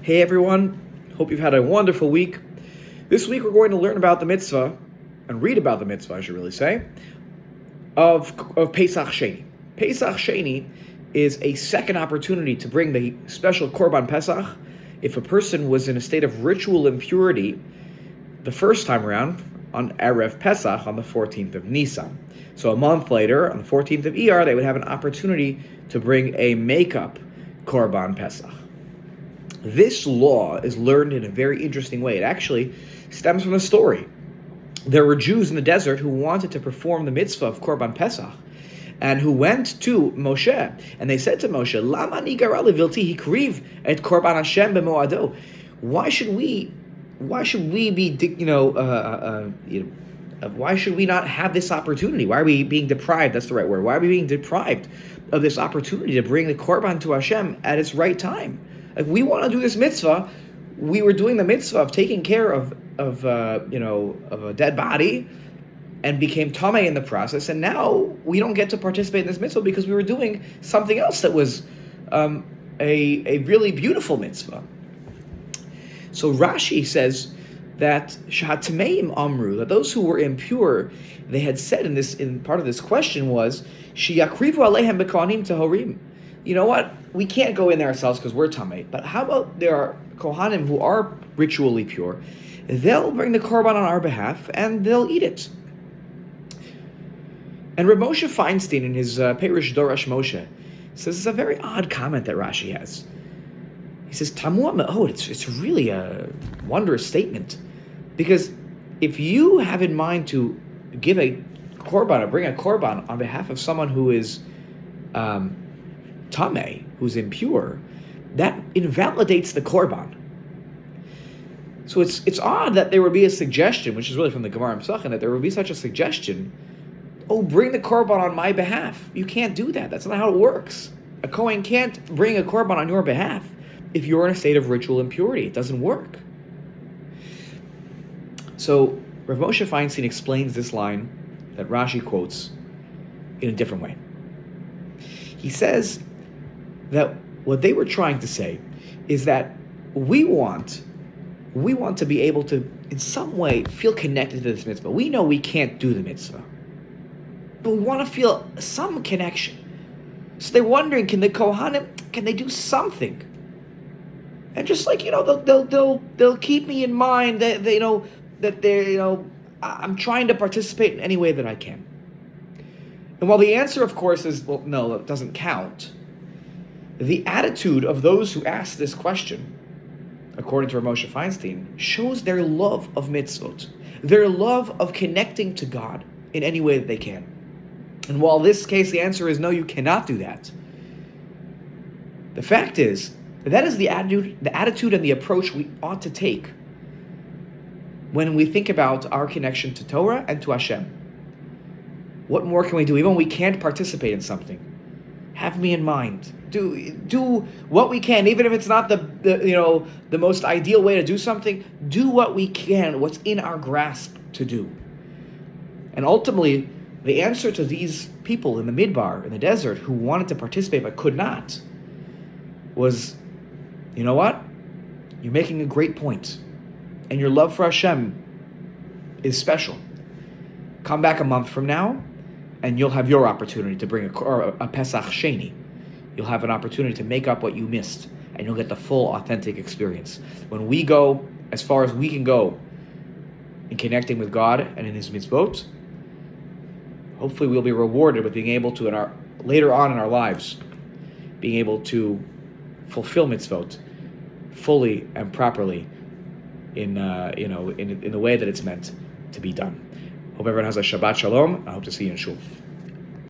Hey everyone, hope you've had a wonderful week. This week we're going to learn about the mitzvah, and read about the mitzvah, I should really say, of Pesach Sheni. Pesach Sheni is a second opportunity to bring the special Korban Pesach if a person was in a state of ritual impurity the first time around on Erev Pesach on the 14th of Nisan. So a month later, on the 14th of Iyar, they would have an opportunity to bring a makeup Korban Pesach. This law is learned in a very interesting way. It actually stems from a story. There were Jews in the desert who wanted to perform the mitzvah of Korban Pesach, and who went to Moshe, and they said to Moshe, "Lama nigara levilti hikriv et Korban Hashem b'moado." Why should we be, why should we not have this opportunity? Why are we being deprived? That's the right word. Why are we being deprived of this opportunity to bring the Korban to Hashem at its right time? Like, we want to do this mitzvah. We were doing the mitzvah of taking care of a dead body, and became tamei in the process. And now we don't get to participate in this mitzvah because we were doing something else that was a really beautiful mitzvah. So Rashi says that Shahatameim Amru, that those who were impure, they had said in part of this question was, Sheyakrivu Alehem B'Kohanim Tahorim. You know what? We can't go in there ourselves because we're tamei. But how about there are Kohanim who are ritually pure? They'll bring the korban on our behalf and they'll eat it. And Reb Moshe Feinstein in his Perush Dorash Moshe says it's a very odd comment that Rashi has. He says, Tamua me'od, it's really a wondrous statement. Because if you have in mind to give a korban or bring a korban on behalf of someone who is tamei, who's impure, that invalidates the korban. So it's odd that there would be a suggestion, which is really from the Gemara in Pesachim, that there would be such a suggestion. Oh, bring the korban on my behalf. You can't do that. That's not how it works. A Kohen can't bring a korban on your behalf if you're in a state of ritual impurity. It doesn't work. So Rav Moshe Feinstein explains this line that Rashi quotes in a different way. He says that what they were trying to say is that we want to be able to, in some way, feel connected to this mitzvah. We know we can't do the mitzvah, but we want to feel some connection. So they're wondering, can the Kohanim, can they do something? And just like, they'll keep me in mind that I'm trying to participate in any way that I can. And while the answer, of course, is, well, no, it doesn't count, the attitude of those who ask this question, according to Rav Moshe Feinstein, shows their love of mitzvot, their love of connecting to God in any way that they can. And while in this case the answer is no, you cannot do that, the fact is that is the attitude and the approach we ought to take when we think about our connection to Torah and to Hashem. What more can we do? Even when we can't participate in something, have me in mind. Do what we can, even if it's not the most ideal way to do something. Do what we can, what's in our grasp to do. And ultimately, the answer to these people in the Midbar, in the desert, who wanted to participate but could not, was, you know what? You're making a great point, and your love for Hashem is special. Come back a month from now, and you'll have your opportunity to bring a Pesach Sheni. You'll have an opportunity to make up what you missed, and you'll get the full, authentic experience. When we go as far as we can go in connecting with God and in His mitzvot, hopefully we'll be rewarded with being able to, later on in our lives, being able to fulfill mitzvot fully and properly in the way that it's meant to be done. Hope everyone has a Shabbat Shalom. I hope to see you in Shul.